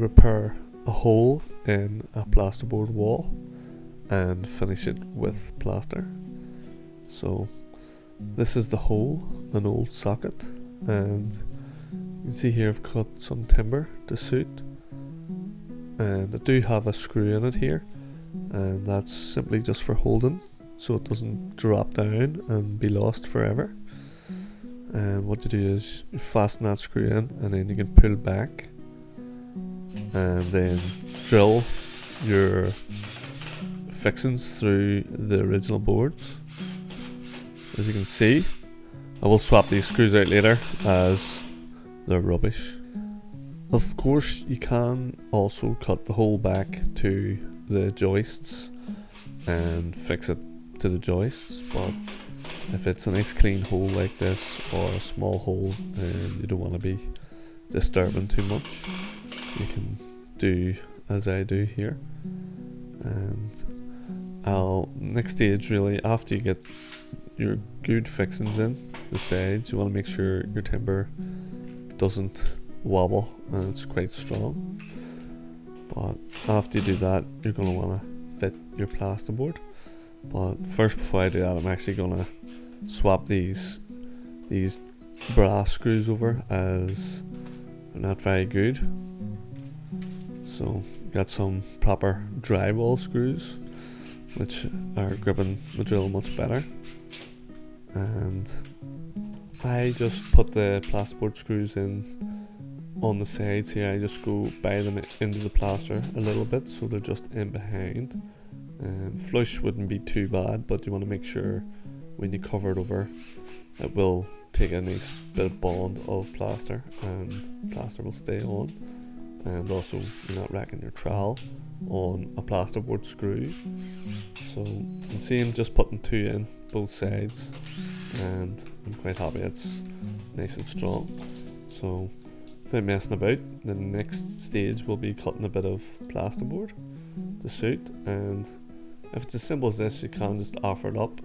repair a hole in a plasterboard wall and finish it with plaster. So this is the hole, an old socket, and you can see here I've cut some timber to suit, and I do have a screw in it here, and that's simply just for holding so it doesn't drop down and be lost forever. And what you do is you fasten that screw in, and then you can pull back and then drill your fixings through the original boards. As you can see, I will swap these screws out later as they're rubbish. Of course, you can also cut the hole back to the joists and fix it to the joists, but if it's a nice clean hole like this, or a small hole and you don't want to be disturbing too much, you can do as I do here. And next stage, really, after you get your good fixings in the sides, you want to make sure your timber doesn't wobble and it's quite strong. But after you do that, you're going to want to fit your plasterboard. But first, before I do that, I'm actually going to swap these brass screws over, as they're not very good. So got some proper drywall screws which are gripping the drill much better, and I just put the plasterboard screws in on the sides here. I just go by them into the plaster a little bit so they're just in behind. Flush wouldn't be too bad, but you want to make sure when you cover it over, it will take a nice bit of bond of plaster, and plaster will stay on, and also you're not racking your trowel on a plasterboard screw. So you can see I'm just putting 2 in both sides, and I'm quite happy it's nice and strong. So without messing about, the next stage will be cutting a bit of plasterboard to suit, and if it's as simple as this, you can just offer it up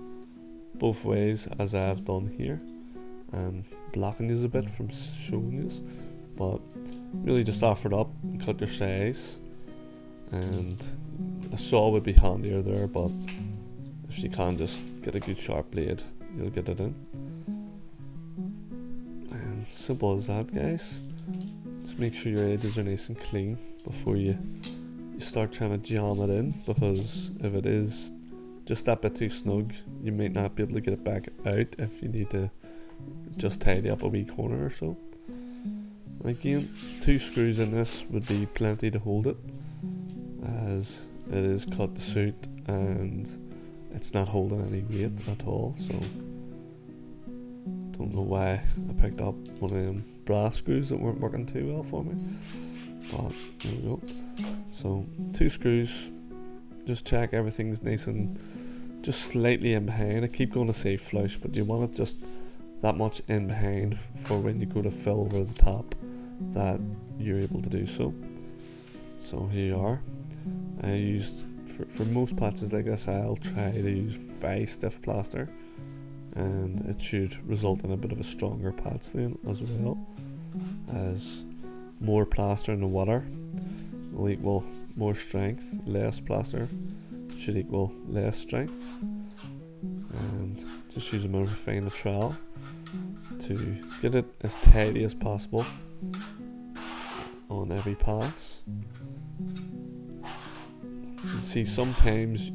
both ways as I have done here, and blocking you a bit from showing you, but really just offer it up and cut your size. And a saw would be handier there, but if you can just get a good sharp blade, you'll get it in. And simple as that, guys. Just make sure your edges are nice and clean before you start trying to jam it in, because if it is just that bit too snug, you might not be able to get it back out if you need to just tidy up a wee corner or so. Again, 2 screws in this would be plenty to hold it, as it is cut to suit and it's not holding any weight at all. So don't know why I picked up one of them brass screws that weren't working too well for me, but there we go. So 2 screws, just check everything's nice and just slightly in behind. I keep going to say flush, but you want it just that much in behind for when you go to fill over the top, that you're able to do so. So here you are. I used, for most patches like this, I'll try to use very stiff plaster, and it should result in a bit of a stronger patch then as well, as more plaster in the water will equal more strength, less plaster should equal less strength. And just use a refina trowel to get it as tidy as possible on every pass. You can see sometimes,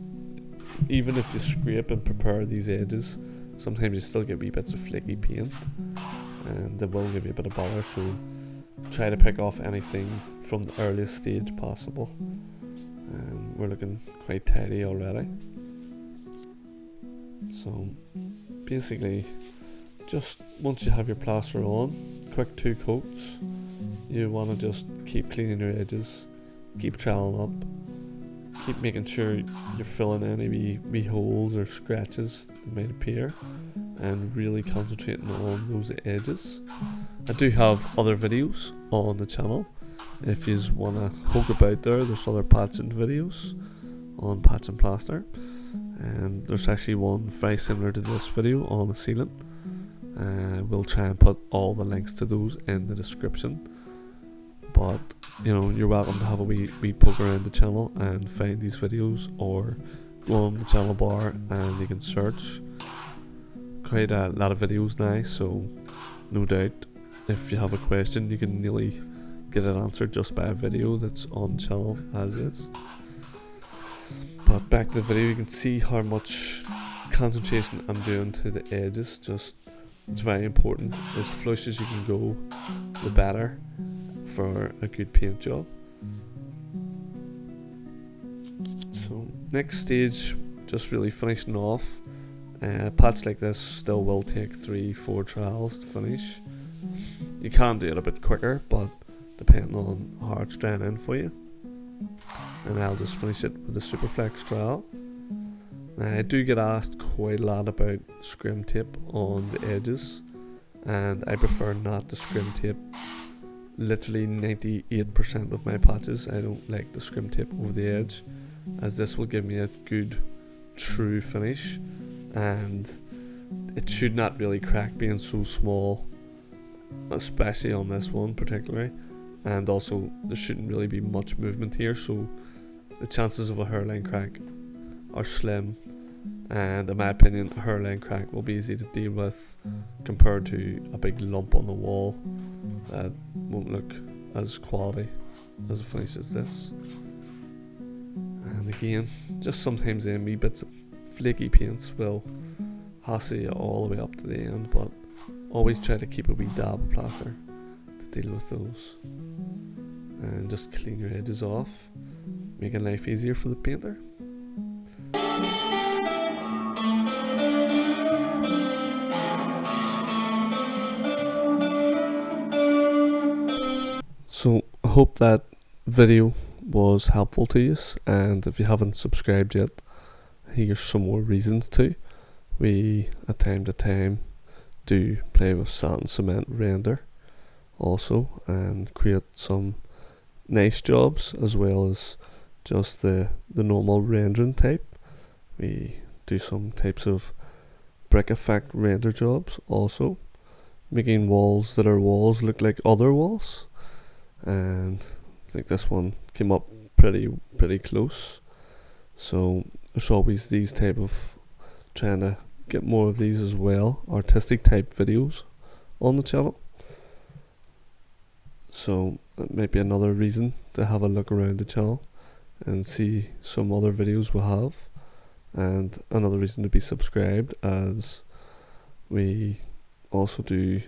even if you scrape and prepare these edges, sometimes you still get wee bits of flaky paint, and they will give you a bit of bother, so try to pick off anything from the earliest stage possible. And we're looking quite tidy already. So basically, just once you have your plaster on, quick 2 coats. You want to just keep cleaning your edges, keep troweling up, keep making sure you're filling any wee holes or scratches that might appear, and really concentrating on those edges. I do have other videos on the channel. If you want to poke about there's other patching videos on patch and plaster, and there's actually one very similar to this video on the ceiling. We'll try and put all the links to those in the description. but you know, you're welcome to have a wee poke around the channel and find these videos, or go on the channel bar and you can search. Quite a lot of videos now, so no doubt if you have a question you can nearly get it answered just by a video that's on the channel as is. But back to the video, you can see how much concentration I'm doing to the edges. Just, it's very important. As flush as you can go, the better for a good paint job. So next stage, just really finishing off. A patch like this still will take 3-4 trowels to finish. You can do it a bit quicker, but depending on how it's drying in for you. And I'll just finish it with a superflex trowel. Now, I do get asked quite a lot about scrim tape on the edges, and I prefer not to scrim tape. Literally 98% of my patches I don't like the scrim tape over the edge, as this will give me a good true finish, and it should not really crack being so small, especially on this one particularly. And also there shouldn't really be much movement here, so the chances of a hairline crack are slim, and in my opinion a hairline crack will be easy to deal with compared to a big lump on the wall that won't look as quality as a finish as this. And again, just sometimes them wee bits of flaky paints will hassle you all the way up to the end, but always try to keep a wee dab of plaster to deal with those. And just clean your edges off, making life easier for the painter. So I hope that video was helpful to you, and if you haven't subscribed yet, here's some more reasons to. We at time to time do play with sand and cement render also, and create some nice jobs as well as just the normal rendering type. We do some types of brick effect render jobs also, making walls that are walls look like other walls, and I think this one came up pretty close. So there's always these type of, trying to get more of these as well, artistic type videos on the channel. So that might be another reason to have a look around the channel and see some other videos we have, and another reason to be subscribed, as we also do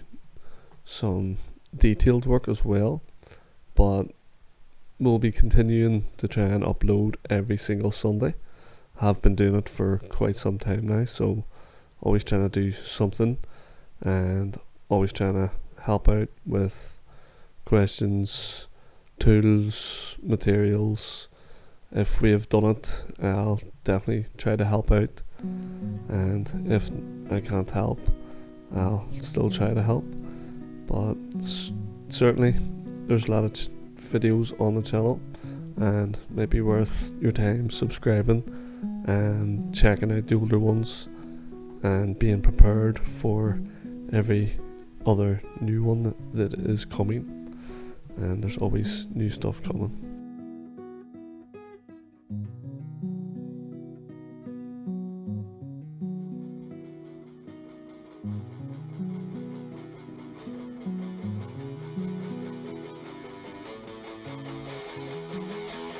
some detailed work as well, but we'll be continuing to try and upload every single Sunday. Have been doing it for quite some time now, so always trying to do something and always trying to help out with questions, tools, materials. If we have done it, I'll definitely try to help out, and if I can't help, I'll still try to help. But certainly there's a lot of videos on the channel, and might be worth your time subscribing and checking out the older ones and being prepared for every other new one that is coming. And there's always new stuff coming.